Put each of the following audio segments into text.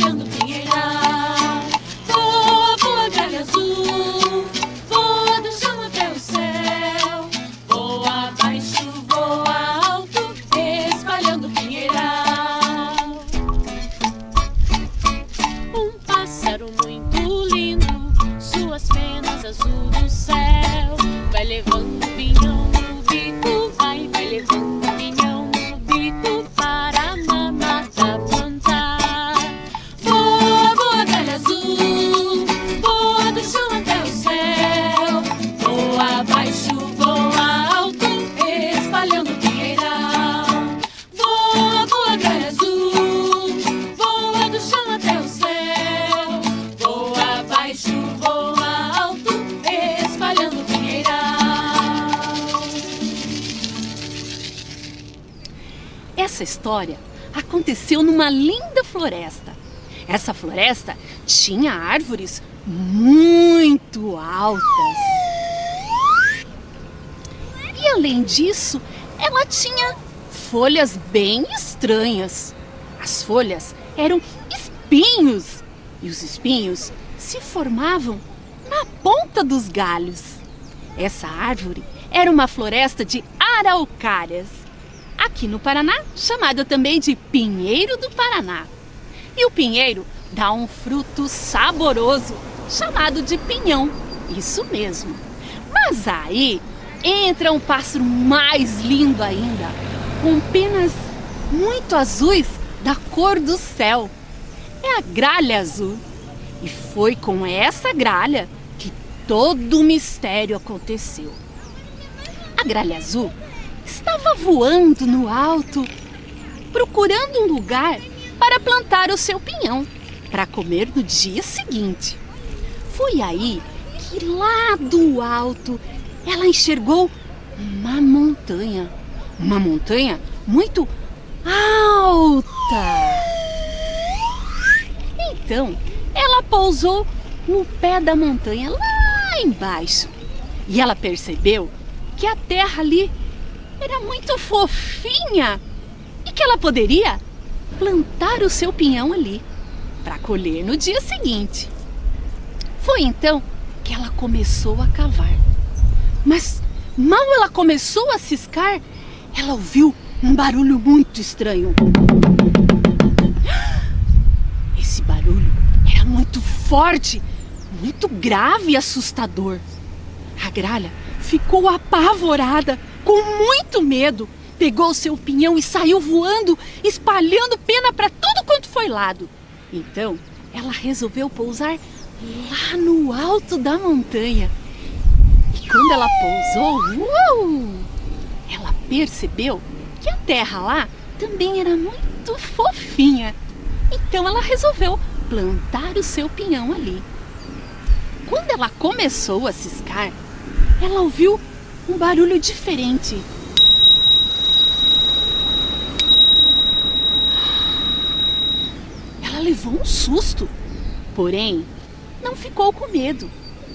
espalhando pinheiral. Voa, voa, gralha azul, voa do chão até o céu. Voa baixo, voa alto, espalhando pinheiral. Um pássaro muito lindo, suas penas azul do céu. Vai levando o pinhão no bico, vai levando o pinhão no bico para a mamata plantar. Voa, voa, gralha azul, voa do chão até o céu. Voa baixo, voa alto, espalhando pinheiral. Voa, voa, gralha azul, voa do chão até o céu. Voa baixo, voa alto, espalhando pinheiral. Essa história aconteceu numa linda floresta. Essa floresta tinha árvores muito altas. E além disso, ela tinha folhas bem estranhas. As folhas eram espinhos e os espinhos se formavam na ponta dos galhos. Essa árvore era uma floresta de araucárias, aqui no Paraná, chamada também de pinheiro do Paraná. E o pinheiro dá um fruto saboroso, chamado de pinhão, isso mesmo. Mas aí entra um pássaro mais lindo ainda, com penas muito azuis da cor do céu. É a gralha azul. E foi com essa gralha que todo o mistério aconteceu. A gralha azul estava voando no alto, procurando um lugar para plantar o seu pinhão, para comer no dia seguinte. Foi aí que lá do alto ela enxergou uma montanha muito alta. Então ela pousou no pé da montanha lá embaixo e ela percebeu que a terra ali era muito fofinha e que ela poderia plantar o seu pinhão ali para colher no dia seguinte. Foi então que ela começou a cavar. Mas mal ela começou a ciscar, ela ouviu um barulho muito estranho. Esse barulho era muito forte, muito grave e assustador. A gralha ficou apavorada, com muito medo. Pegou seu pinhão e saiu voando, espalhando pena para tudo quanto foi lado. Então, ela resolveu pousar lá no alto da montanha. E quando ela pousou, ela percebeu que a terra lá também era muito fofinha. Então ela resolveu plantar o seu pinhão ali. Quando ela começou a ciscar, ela ouviu um barulho diferente. Ela levou um susto, porém não ficou com medo,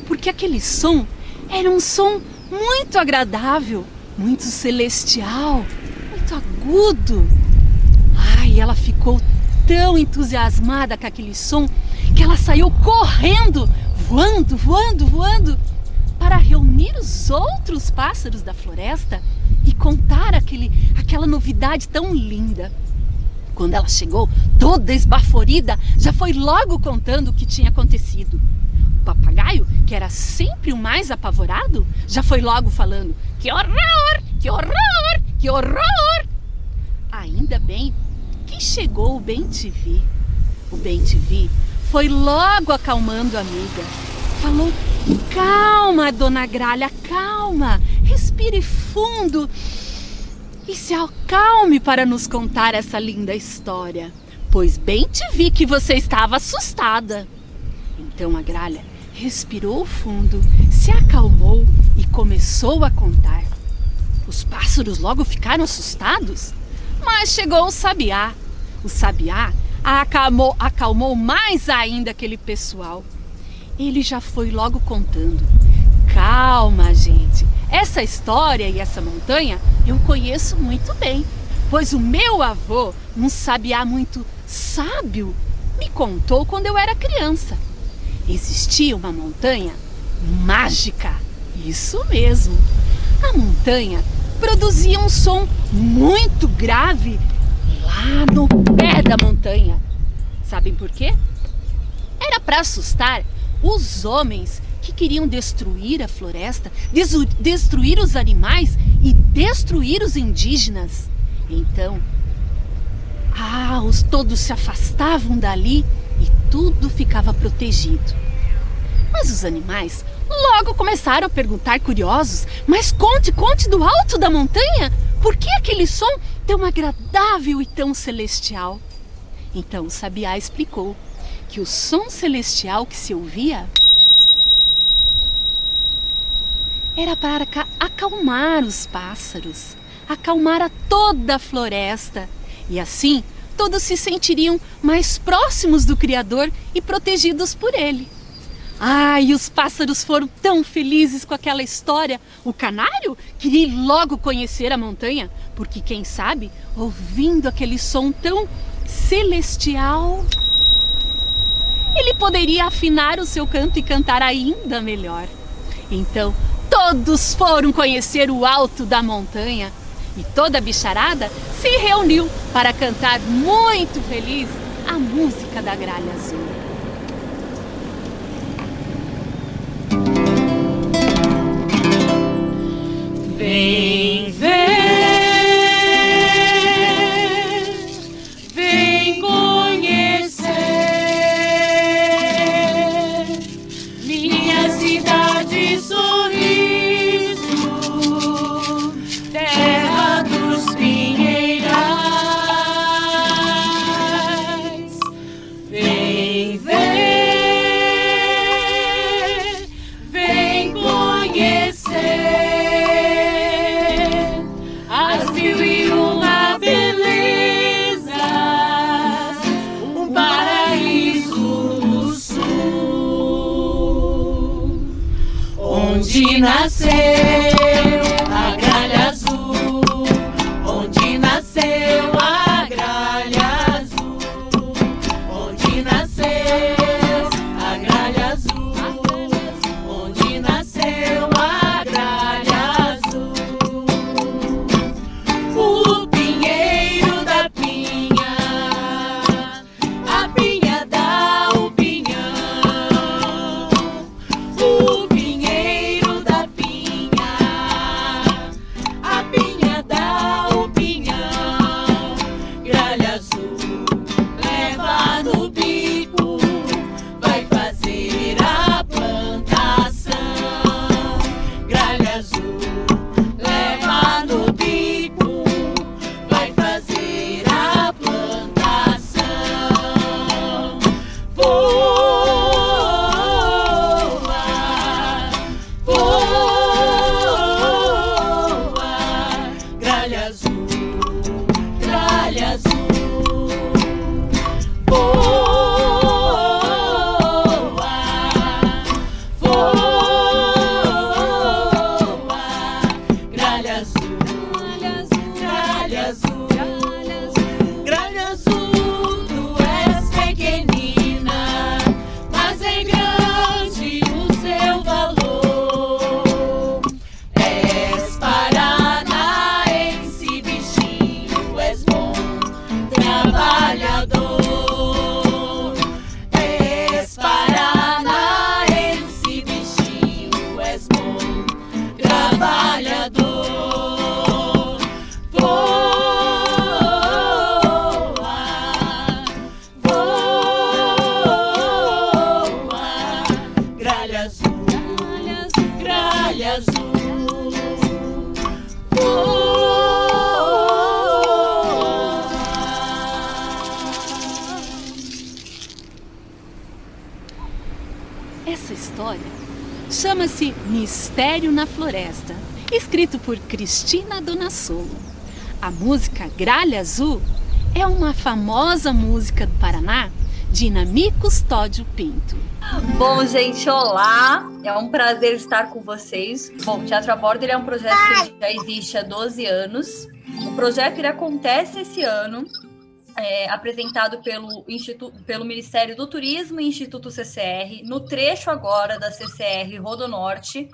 porque aquele som era um som muito agradável, muito celestial, muito agudo. Ai, ela ficou tão entusiasmada com aquele som que ela saiu correndo, voando, para reunir os outros pássaros da floresta e contar aquela novidade tão linda. Quando ela chegou, toda esbaforida, já foi logo contando o que tinha acontecido. O papagaio, que era sempre o mais apavorado, já foi logo falando: "Que horror! Que horror! Que horror!" Ainda bem que chegou o Bem-te-vi. O Bem-te-vi foi logo acalmando a amiga. Falou: "Calma, dona Gralha, calma. Respire fundo e se acalme para nos contar essa linda história, pois bem te vi que você estava assustada." Então a Gralha respirou fundo, se acalmou e começou a contar. Os pássaros logo ficaram assustados, mas chegou o Sabiá. O Sabiá acalmou mais ainda aquele pessoal. Ele já foi logo contando: "Calma, gente. Essa história e essa montanha eu conheço muito bem, pois o meu avô, um sabiá muito sábio, me contou quando eu era criança. Existia uma montanha mágica, isso mesmo. A montanha produzia um som muito grave lá no pé da montanha. Sabem por quê? Era para assustar os homens que queriam destruir a floresta, destruir os animais e destruir os indígenas. Então, todos se afastavam dali e tudo ficava protegido. Mas os animais logo começaram a perguntar curiosos: mas conte do alto da montanha, por que aquele som tão agradável e tão celestial? Então o sabiá explicou que o som celestial que se ouvia era para acalmar os pássaros, acalmar a toda a floresta, e assim todos se sentiriam mais próximos do Criador e protegidos por ele. E os pássaros foram tão felizes com aquela história. O canário queria ir logo conhecer a montanha, porque quem sabe, ouvindo aquele som tão celestial, ele poderia afinar o seu canto e cantar ainda melhor. Então, todos foram conhecer o alto da montanha e toda a bicharada se reuniu para cantar muito feliz a música da Gralha Azul. Vem ver, vem conhecer minha cidade sorriso, terra dos pinheirais. Vem ver, vem conhecer as mil e uma belezas, um paraíso no sul, onde nasceu a gralha azul, onde nasceu a gralha azul, onde nasceu a gralha azul, onde nasceu a gralha azul. O pinheiro da pinha, a pinha dá o pinhão. O pinheiro da pinha, a pinha dá o pinhão. Gralha azul leva no bico, vai fazer a plantação. Gralha azul leva no bico, vai fazer a plantação. Voa, voa, gralha azul, gralha azul. Voa, voa, gralha azul, gralha azul, gralha azul. Tu és pequenina, mas é grande o seu valor. És paranaense, bichinho, és bom trabalhador. És paranaense, bichinho, és bom trabalhador. Voa, voa, gralha azul, gralha azul. Essa história chama-se Mistério na Floresta, escrito por Cristina Donassolo. A música Gralha Azul é uma famosa música do Paraná de Inami Custódio Pinto. Bom, gente, olá! É um prazer estar com vocês. Bom, o Teatro a Bordo ele é um projeto que já existe há 12 anos. O projeto ele acontece esse ano apresentado pelo Ministério do Turismo e Instituto CCR, no trecho agora da CCR Rodonorte,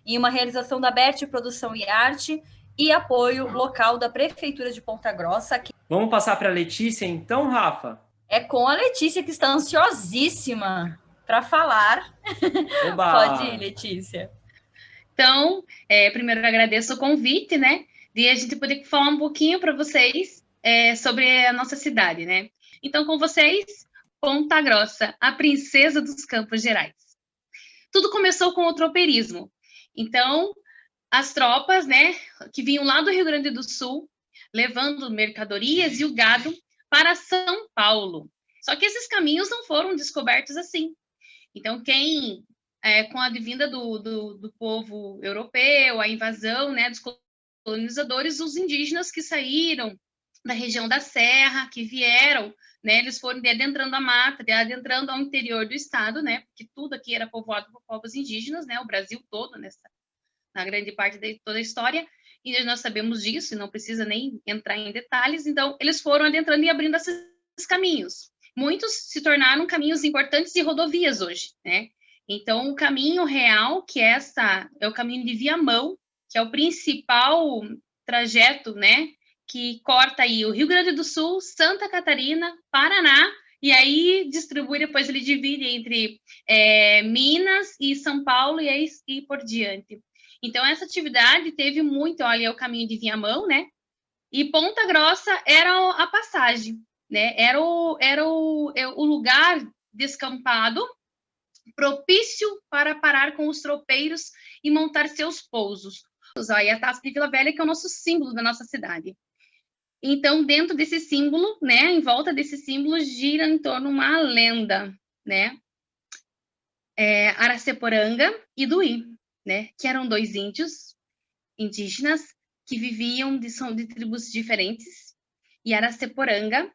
em uma realização da BERT Produção e Arte e apoio local da Prefeitura de Ponta Grossa. Vamos passar para a Letícia, então, Rafa? É com a Letícia, que está ansiosíssima para falar. Oba! Pode ir, Letícia. Então, primeiro eu agradeço o convite, né, de a gente poder falar um pouquinho para vocês sobre a nossa cidade, né? Então, com vocês, Ponta Grossa, a princesa dos Campos Gerais. Tudo começou com o tropeirismo. Então, as tropas, né, que vinham lá do Rio Grande do Sul, levando mercadorias e o gado para São Paulo. Só que esses caminhos não foram descobertos assim. Então, com a vinda do povo europeu, a invasão, né, dos colonizadores, os indígenas que saíram da região da Serra, que vieram, né, eles foram adentrando a mata, adentrando ao interior do estado, né, porque tudo aqui era povoado por povos indígenas, né, o Brasil todo, na grande parte de toda a história, e nós sabemos disso, e não precisa nem entrar em detalhes. Então, eles foram adentrando e abrindo esses caminhos. Muitos se tornaram caminhos importantes e rodovias hoje, né? Então, o caminho real, que é o caminho de Viamão, que é o principal trajeto, né, que corta aí o Rio Grande do Sul, Santa Catarina, Paraná, e aí distribui, depois ele divide entre Minas e São Paulo, e por diante. Então, essa atividade teve muito, olha, é o caminho de Viamão, né, e Ponta Grossa era a passagem, né, era o lugar descampado, propício para parar com os tropeiros e montar seus pousos. E a Taça de Vila Velha, que é o nosso símbolo da nossa cidade. Então, dentro desse símbolo, né, em volta desse símbolo, gira em torno uma lenda, né, Araceporanga e Duí, né, que eram dois índios indígenas que viviam de tribos diferentes, e Araceporanga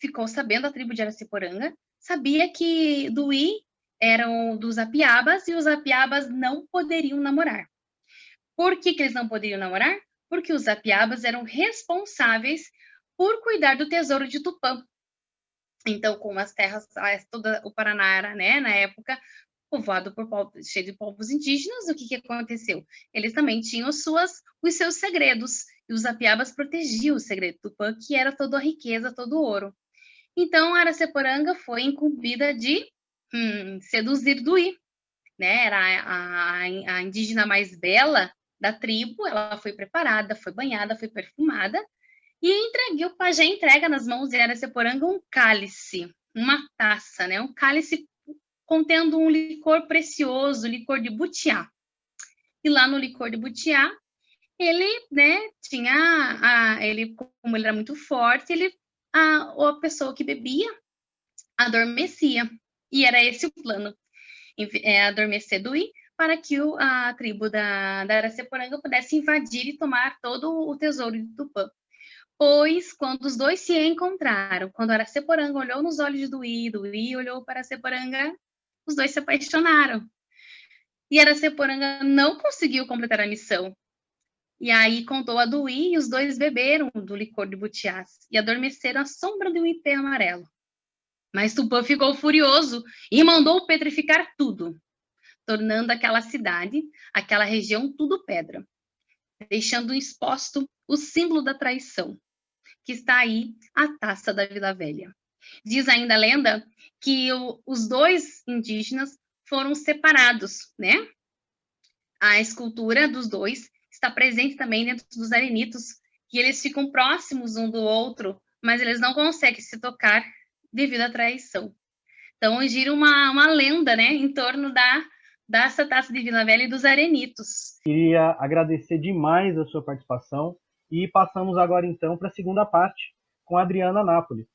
ficou sabendo, a tribo de Araceporanga sabia que Duí eram dos Apiabas e os Apiabas não poderiam namorar. Por que eles não poderiam namorar? Porque os Apiabas eram responsáveis por cuidar do tesouro de Tupã. Então, como as terras, todo o Paraná era, né, na época, povoado cheio de povos indígenas, o que aconteceu? Eles também tinham os seus segredos, e os Apiabas protegiam o segredo de Tupã, que era toda a riqueza, todo o ouro. Então, Araceporanga foi incumbida de seduzir Duí, né? Era a indígena mais bela da tribo, ela foi preparada, foi banhada, foi perfumada, e o pajé entrega nas mãos de Araceporanga um cálice, uma taça, né? Um cálice contendo um licor precioso, licor de butiá. E lá no licor de butiá, ele, né, como ele era muito forte, a pessoa que bebia adormecia. E era esse o plano, adormecer Duí, para que a tribo da Araceporanga pudesse invadir e tomar todo o tesouro de Tupã. Pois, quando os dois se encontraram, quando Araceporanga olhou nos olhos de Duí, Duí olhou para Araceporanga, os dois se apaixonaram. E Araceporanga não conseguiu completar a missão. E aí contou a Duí e os dois beberam do licor de butiás e adormeceram à sombra de um ipê amarelo. Mas Tupã ficou furioso e mandou petrificar tudo, tornando aquela cidade, aquela região, tudo pedra, deixando exposto o símbolo da traição, que está aí, a Taça da Vila Velha. Diz ainda a lenda que os dois indígenas foram separados, né? A escultura dos dois está presente também dentro dos arenitos, que eles ficam próximos um do outro, mas eles não conseguem se tocar devido à traição. Então, gira uma lenda, né, em torno dessa Taça de Vila Velha e dos arenitos. Queria agradecer demais a sua participação e passamos agora, então, para a segunda parte, com a Adriana Napoli.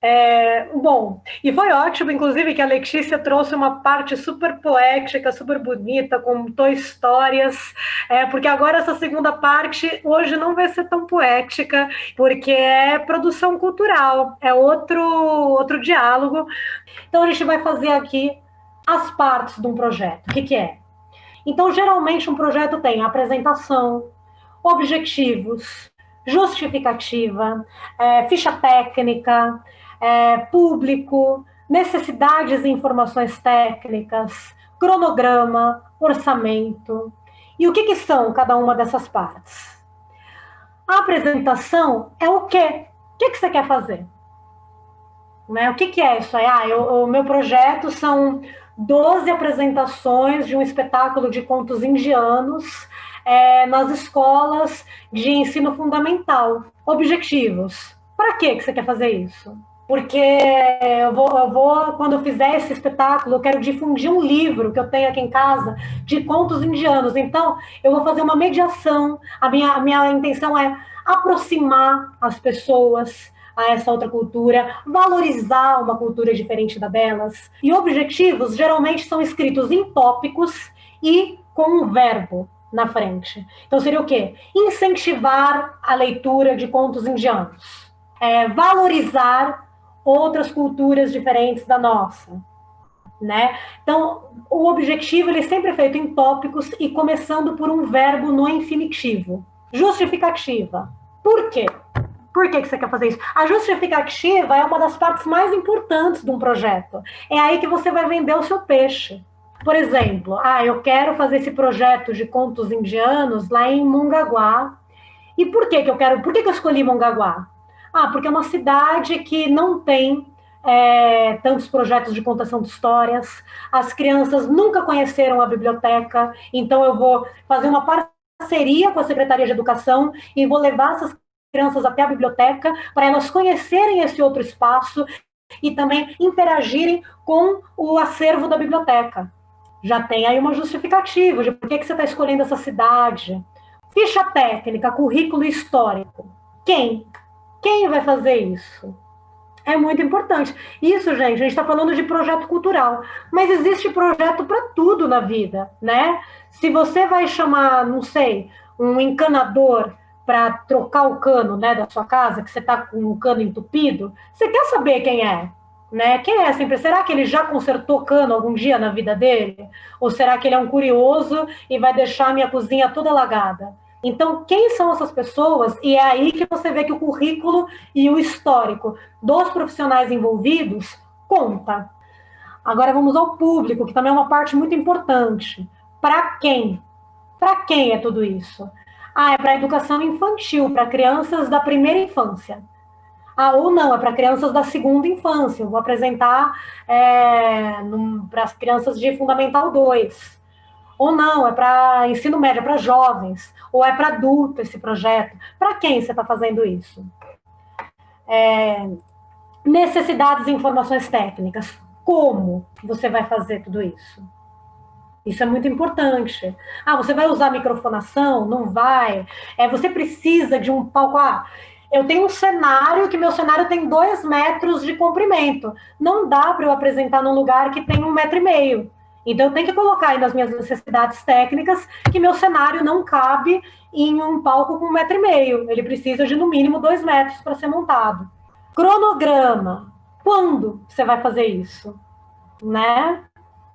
Bom, e foi ótimo, inclusive, que a Letícia trouxe uma parte super poética, super bonita, contou histórias, porque agora essa segunda parte hoje não vai ser tão poética, porque é produção cultural, é outro diálogo. Então a gente vai fazer aqui as partes de um projeto. O que é? Então, geralmente um projeto tem apresentação, objetivos, justificativa, ficha técnica, público, necessidades e informações técnicas, cronograma, orçamento. E o que são cada uma dessas partes? A apresentação é o quê? O que você quer fazer? Né? O que é isso aí? O meu projeto são 12 apresentações de um espetáculo de contos indianos nas escolas de ensino fundamental. Objetivos. Para que você quer fazer isso? Porque eu vou, quando eu fizer esse espetáculo, eu quero difundir um livro que eu tenho aqui em casa de contos indianos. Então, eu vou fazer uma mediação. A minha intenção é aproximar as pessoas a essa outra cultura, valorizar uma cultura diferente da delas. E objetivos geralmente são escritos em tópicos e com um verbo na frente. Então seria o quê? Incentivar a leitura de contos indianos. Valorizar outras culturas diferentes da nossa. Né? Então, o objetivo ele sempre é feito em tópicos e começando por um verbo no infinitivo. Justificativa. Por quê? Por que você quer fazer isso? A justificativa é uma das partes mais importantes de um projeto. É aí que você vai vender o seu peixe. Por exemplo, eu quero fazer esse projeto de contos indianos lá em Mongaguá. E por que eu escolhi Mongaguá? Porque é uma cidade que não tem tantos projetos de contação de histórias. As crianças nunca conheceram a biblioteca, então eu vou fazer uma parceria com a Secretaria de Educação e vou levar essas crianças até a biblioteca para elas conhecerem esse outro espaço e também interagirem com o acervo da biblioteca. Já tem aí uma justificativa de por que você está escolhendo essa cidade. Ficha técnica, currículo histórico. Quem vai fazer isso? É muito importante. Isso, gente, a gente está falando de projeto cultural, mas existe projeto para tudo na vida, né? Se você vai chamar, não sei, um encanador para trocar o cano, né, da sua casa, que você está com o cano entupido, você quer saber quem é, né? Quem é sempre? Será que ele já consertou cano algum dia na vida dele? Ou será que ele é um curioso e vai deixar a minha cozinha toda alagada? Então, quem são essas pessoas? E é aí que você vê que o currículo e o histórico dos profissionais envolvidos conta. Agora vamos ao público, que também é uma parte muito importante. Para quem? Para quem é tudo isso? É para a educação infantil, para crianças da primeira infância. Ou não, é para crianças da segunda infância. Eu vou apresentar para as crianças de Fundamental 2. Ou não, é para ensino médio, é para jovens. Ou é para adulto esse projeto. Para quem você está fazendo isso? Necessidades e informações técnicas. Como você vai fazer tudo isso? Isso é muito importante. Você vai usar microfonação? Não vai. Você precisa de um palco. Eu tenho um cenário, que meu cenário tem 2 metros de comprimento. Não dá para eu apresentar num lugar que tem 1,5 metro. Então, eu tenho que colocar aí nas minhas necessidades técnicas que meu cenário não cabe em um palco com 1,5 metro. Ele precisa de, no mínimo, 2 metros para ser montado. Cronograma. Quando você vai fazer isso? Né?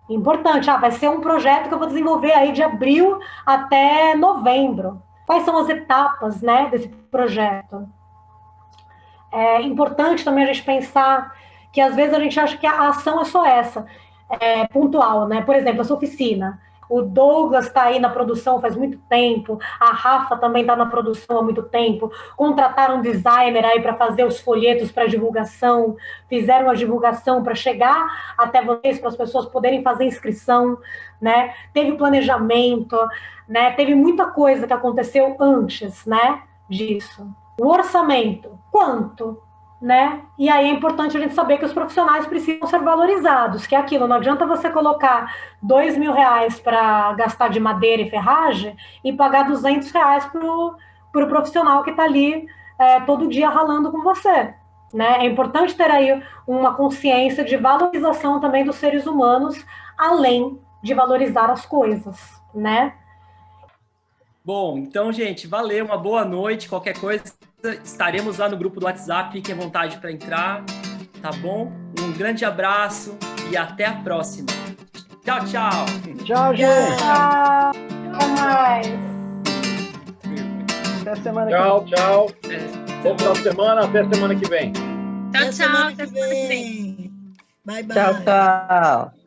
Importante. Vai ser um projeto que eu vou desenvolver aí de abril até novembro. Quais são as etapas, né, desse projeto? É importante também a gente pensar que, às vezes, a gente acha que a ação é só essa. Pontual, né? Por exemplo, essa oficina. O Douglas está aí na produção faz muito tempo, a Rafa também está na produção há muito tempo, contrataram um designer aí para fazer os folhetos para divulgação, fizeram a divulgação para chegar até vocês, para as pessoas poderem fazer inscrição, né? Teve planejamento, né? Teve muita coisa que aconteceu antes, né, disso. O orçamento, quanto? Né? E aí é importante a gente saber que os profissionais precisam ser valorizados, que é aquilo, não adianta você colocar R$2.000 para gastar de madeira e ferragem e pagar R$200 para o profissional que está ali todo dia ralando com você. Né? É importante ter aí uma consciência de valorização também dos seres humanos, além de valorizar as coisas, né? Bom, então, gente, valeu, uma boa noite, qualquer coisa... Estaremos lá no grupo do WhatsApp, fiquem à vontade para entrar, tá bom? Um grande abraço e até a próxima. Tchau, tchau! Tchau, gente! Tchau! Até mais! Até semana que Tchau, tchau. Bom final de semana, até semana que vem. Tchau, tchau. Até semana que vem. Bye, bye. Tchau, tchau.